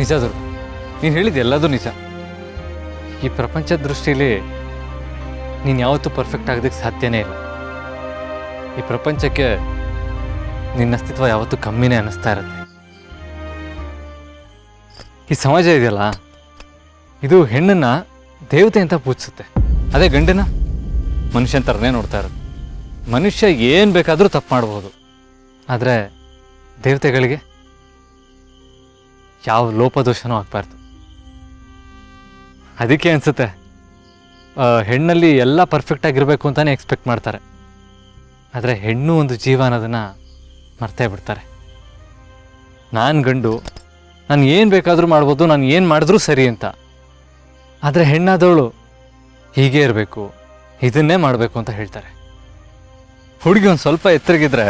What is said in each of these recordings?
ನಿಜ ದುರ್ಗ, ನೀನು ಹೇಳಿದ ಎಲ್ಲದೂ ನಿಜ. ಈ ಪ್ರಪಂಚದ ದೃಷ್ಟಿಯಲ್ಲಿ ನೀನು ಯಾವತ್ತೂ ಪರ್ಫೆಕ್ಟ್ ಆಗೋದಕ್ಕೆ ಸಾಧ್ಯನೇ ಇಲ್ಲ. ಈ ಪ್ರಪಂಚಕ್ಕೆ ನಿನ್ನ ಅಸ್ತಿತ್ವ ಯಾವತ್ತೂ ಕಮ್ಮಿನೇ ಅನ್ನಿಸ್ತಾ ಇರುತ್ತೆ. ಈ ಸಮಾಜ ಇದೆಯಲ್ಲ, ಇದು ಹೆಣ್ಣನ್ನು ದೇವತೆ ಅಂತ ಪೂಜಿಸುತ್ತೆ. ಅದೇ ಗಂಡನ ಮನುಷ್ಯನ ಥರನೇ ನೋಡ್ತಾ ಇರೋದು. ಮನುಷ್ಯ ಏನು ಬೇಕಾದರೂ ತಪ್ಪು ಮಾಡ್ಬೋದು, ಆದರೆ ದೇವತೆಗಳಿಗೆ ಯಾವ ಲೋಪದೋಷನೂ ಆಗಬಾರ್ದು. ಅದಕ್ಕೆ ಅನಿಸುತ್ತೆ ಹೆಣ್ಣಲ್ಲಿ ಎಲ್ಲ ಪರ್ಫೆಕ್ಟಾಗಿರಬೇಕು ಅಂತಲೇ ಎಕ್ಸ್ಪೆಕ್ಟ್ ಮಾಡ್ತಾರೆ. ಆದರೆ ಹೆಣ್ಣು ಒಂದು ಜೀವ ಅನ್ನೋದನ್ನು ಮರ್ತೇ ಬಿಡ್ತಾರೆ. ನಾನು ಗಂಡು, ನಾನು ಏನು ಬೇಕಾದರೂ ಮಾಡ್ಬೋದು, ನಾನು ಏನು ಮಾಡಿದ್ರೂ ಸರಿ ಅಂತ. ಆದರೆ ಹೆಣ್ಣಾದವಳು ಹೀಗೇ ಇರಬೇಕು, ಇದನ್ನೇ ಮಾಡಬೇಕು ಅಂತ ಹೇಳ್ತಾರೆ. ಹುಡುಗಿ ಒಂದು ಸ್ವಲ್ಪ ಎತ್ತರಗಿದ್ರೆ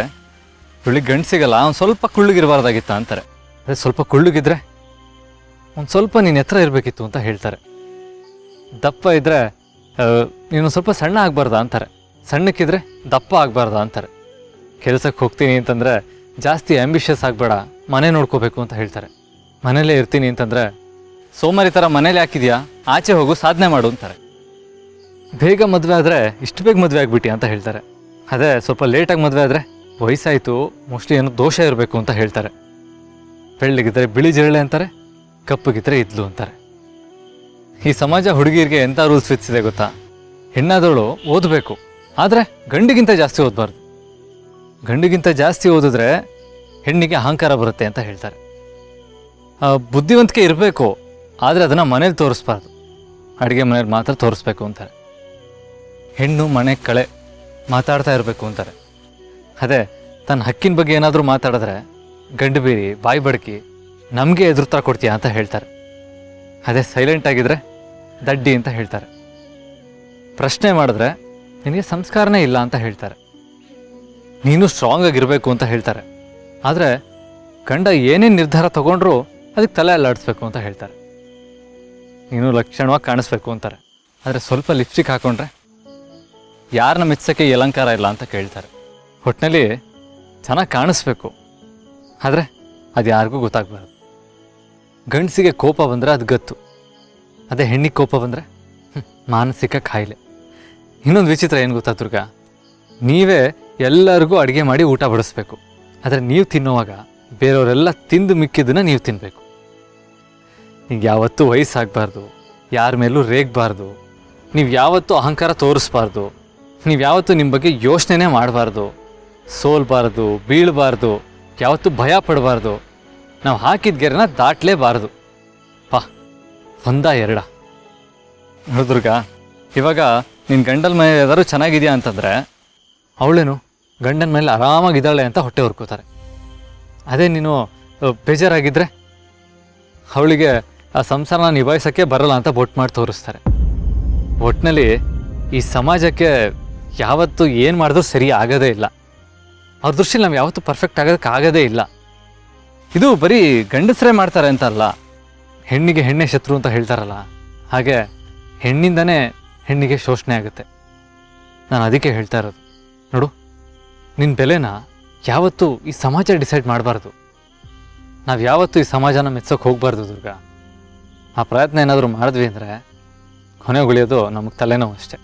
ಹುಡುಗಿ ಗಂಡು ಸಿಗಲ್ಲ, ಒಂದು ಸ್ವಲ್ಪ ಕುಳ್ಳಿಗಿರಬಾರ್ದಾಗಿತ್ತ ಅಂತಾರೆ. ಅದೇ ಸ್ವಲ್ಪ ಕುಳ್ಳಿಗಿದ್ರೆ ಒಂದು ಸ್ವಲ್ಪ ನೀನು ಎತ್ತರ ಇರಬೇಕಿತ್ತು ಅಂತ ಹೇಳ್ತಾರೆ. ದಪ್ಪ ಇದ್ದರೆ ನೀನು ಸ್ವಲ್ಪ ಸಣ್ಣ ಆಗಬಾರ್ದಾ ಅಂತಾರೆ. ಸಣ್ಣಕ್ಕಿದ್ರೆ ದಪ್ಪ ಆಗಬಾರ್ದಾ ಅಂತಾರೆ. ಕೆಲಸಕ್ಕೆ ಹೋಗ್ತೀನಿ ಅಂತಂದರೆ ಜಾಸ್ತಿ ಆ್ಯಂಬಿಷಿಯಸ್ ಆಗಬೇಡ, ಮನೆ ನೋಡ್ಕೋಬೇಕು ಅಂತ ಹೇಳ್ತಾರೆ. ಮನೇಲೇ ಇರ್ತೀನಿ ಅಂತಂದರೆ ಸೋಮಾರಿ ಥರ ಮನೇಲಿ ಹಾಕಿದ್ಯಾ, ಆಚೆ ಹೋಗು, ಸಾಧನೆ ಮಾಡು ಅಂತಾರೆ. ಬೇಗ ಮದುವೆ ಆದರೆ ಇಷ್ಟು ಬೇಗ ಮದುವೆ ಆಗಿಬಿಟ್ಟಿ ಅಂತ ಹೇಳ್ತಾರೆ. ಅದೇ ಸ್ವಲ್ಪ ಲೇಟಾಗಿ ಮದುವೆ ಆದರೆ ವಯಸ್ಸಾಯಿತು, ಮೋಸ್ಟ್ಲಿ ಏನೋ ದೋಷ ಇರಬೇಕು ಅಂತ ಹೇಳ್ತಾರೆ. ಬೆಳ್ಳಗಿದ್ರೆ ಬಿಳಿ ಜಿರಳೆ ಅಂತಾರೆ, ಕಪ್ಪಗಿದ್ರೆ ಇದ್ಲು ಅಂತಾರೆ. ಈ ಸಮಾಜ ಹುಡುಗಿರಿಗೆ ಎಂಥ ರೂಲ್ಸ್ ವಿಧಿಸಿದೆ ಗೊತ್ತಾ? ಹೆಣ್ಣಾದವಳು ಓದಬೇಕು, ಆದರೆ ಗಂಡಿಗಿಂತ ಜಾಸ್ತಿ ಓದಬಾರ್ದು. ಗಂಡಿಗಿಂತ ಜಾಸ್ತಿ ಓದಿದ್ರೆ ಹೆಣ್ಣಿಗೆ ಅಹಂಕಾರ ಬರುತ್ತೆ ಅಂತ ಹೇಳ್ತಾರೆ. ಬುದ್ಧಿವಂತಿಕೆ ಇರಬೇಕು, ಆದರೆ ಅದನ್ನು ಮನೇಲಿ ತೋರಿಸ್ಬಾರ್ದು, ಅಡುಗೆ ಮನೇಲಿ ಮಾತ್ರ ತೋರಿಸ್ಬೇಕು ಅಂತಾರೆ. ಹೆಣ್ಣು ಮನೆ ಕಳೆ ಮಾತಾಡ್ತಾ ಇರಬೇಕು ಅಂತಾರೆ. ಅದೇ ತನ್ನ ಹಕ್ಕಿನ ಬಗ್ಗೆ ಏನಾದರೂ ಮಾತಾಡಿದ್ರೆ ಗಂಡು ಬೀರಿ ಬಾಯಿ ಬಡಕಿ ನಮಗೆ ಎದುರುತ್ತರ ಕೊಡ್ತೀಯಾ ಅಂತ ಹೇಳ್ತಾರೆ. ಅದೇ ಸೈಲೆಂಟ್ ಆಗಿದ್ರೆ ದಡ್ಡಿ ಅಂತ ಹೇಳ್ತಾರೆ. ಪ್ರಶ್ನೆ ಮಾಡಿದ್ರೆ ನಿನಗೆ ಸಂಸ್ಕಾರನೇ ಇಲ್ಲ ಅಂತ ಹೇಳ್ತಾರೆ. ನೀನು ಸ್ಟ್ರಾಂಗ್ ಆಗಿರಬೇಕು ಅಂತ ಹೇಳ್ತಾರೆ. ಆದರೆ ಗಂಡ ಏನೇನು ನಿರ್ಧಾರ ತಗೊಂಡ್ರೂ ಅದಕ್ಕೆ ತಲೆ ಅಲ್ಲಾಡಿಸ್ಬೇಕು ಅಂತ ಹೇಳ್ತಾರೆ. ನೀನು ಲಕ್ಷಣವಾಗಿ ಕಾಣಿಸ್ಬೇಕು ಅಂತಾರೆ. ಆದರೆ ಸ್ವಲ್ಪ ಲಿಪ್ಸ್ಟಿಕ್ ಹಾಕ್ಕೊಂಡ್ರೆ ಯಾರನ್ನ ಮೆಚ್ಚೋಕ್ಕೆ ಈ ಅಲಂಕಾರ ಇಲ್ಲ ಅಂತ ಕೇಳ್ತಾರೆ. ಒಟ್ಟಿನಲ್ಲಿ ಚೆನ್ನಾಗಿ ಕಾಣಿಸ್ಬೇಕು, ಆದರೆ ಅದು ಯಾರಿಗೂ ಗೊತ್ತಾಗಬಾರ್ದು. ಗಂಡಸಿಗೆ ಕೋಪ ಬಂದರೆ ಅದು ಗತ್ತು, ಅದೇ ಹೆಣ್ಣಿಗೆ ಕೋಪ ಬಂದರೆ ಮಾನಸಿಕ ಕಾಯಿಲೆ. ಇನ್ನೊಂದು ವಿಚಿತ್ರ ಏನು ಗೊತ್ತಾ ದುರ್ಗ? ನೀವೇ ಎಲ್ಲರಿಗೂ ಅಡುಗೆ ಮಾಡಿ ಊಟ ಬಡಿಸ್ಬೇಕು, ಆದರೆ ನೀವು ತಿನ್ನುವಾಗ ಬೇರೆಯವರೆಲ್ಲ ತಿಂದು ಮಿಕ್ಕಿದ್ದನ್ನು ನೀವು ತಿನ್ನಬೇಕು. ಈಗ ಯಾವತ್ತೂ ವಯಸ್ಸಾಗಬಾರ್ದು, ಯಾರ ಮೇಲೂ ರೇಗಬಾರ್ದು, ನೀವು ಯಾವತ್ತೂ ಅಹಂಕಾರ ತೋರಿಸ್ಬಾರ್ದು, ನೀವು ಯಾವತ್ತೂ ನಿಮ್ಮ ಬಗ್ಗೆ ಯೋಚನೆ ಮಾಡಬಾರ್ದು, ಸೋಲ್ಬಾರ್ದು, ಬೀಳಬಾರ್ದು, ಯಾವತ್ತೂ ಭಯ ಪಡಬಾರ್ದು, ನಾವು ಹಾಕಿದ ಗೆರೆನ ದಾಟಲೇಬಾರ್ದು. ಒಂದ ಎರಡ ನೋಡಿದ್ರುಗ, ಇವಾಗ ನಿನ್ನ ಗಂಡನ ಮೇಲೆ ಯಾವ್ದಾದ್ರು ಚೆನ್ನಾಗಿದೆಯಾ ಅಂತಂದರೆ ಅವಳೇನು ಗಂಡನ ಮೇಲೆ ಆರಾಮಾಗಿದ್ದಾಳೆ ಅಂತ ಹೊಟ್ಟೆ ಹೊರ್ಕೋತಾರೆ. ಅದೇ ನೀನು ಬೇಜಾರಾಗಿದ್ದರೆ ಅವಳಿಗೆ ಆ ಸಂಸಾರನ ನಿಭಾಯಿಸೋಕ್ಕೆ ಬರಲ್ಲ ಅಂತ ಬೊಟ್ಟು ಮಾಡಿ ತೋರಿಸ್ತಾರೆ. ಒಟ್ಟಿನಲ್ಲಿ ಈ ಸಮಾಜಕ್ಕೆ ಯಾವತ್ತೂ ಏನು ಮಾಡಿದ್ರೂ ಸರಿ ಆಗೋದೇ ಇಲ್ಲ. ಅವ್ರ ದೃಷ್ಟಿಲಿ ನಾವು ಯಾವತ್ತೂ ಪರ್ಫೆಕ್ಟ್ ಆಗೋದಕ್ಕಾಗೋದೇ ಇಲ್ಲ. ಇದು ಬರೀ ಗಂಡಸರೇ ಮಾಡ್ತಾರೆ ಅಂತ ಅಲ್ಲ, ಹೆಣ್ಣಿಗೆ ಹೆಣ್ಣೆ ಶತ್ರು ಅಂತ ಹೇಳ್ತಾರಲ್ಲ, ಹಾಗೆ ಹೆಣ್ಣಿಂದನೇ ಹೆಣ್ಣಿಗೆ ಶೋಷಣೆ ಆಗುತ್ತೆ. ನಾನು ಅದಕ್ಕೆ ಹೇಳ್ತಾ ಇರೋದು, ನೋಡು, ನಿನ್ನ ಬೆಲೆನ ಯಾವತ್ತೂ ಈ ಸಮಾಜ ಡಿಸೈಡ್ ಮಾಡಬಾರ್ದು. ನಾವು ಯಾವತ್ತೂ ಈ ಸಮಾಜನ ಮೆಚ್ಚೋಕೆ ಹೋಗಬಾರ್ದು ದುರ್ಗ. ಆ ಪ್ರಯತ್ನ ಏನಾದರೂ ಮಾಡಿದ್ವಿ ಅಂದರೆ ಕೊನೆಗೊಳಿಯೋದು ನಮಗೆ ತಲೆನೋವು ಅಷ್ಟೆ.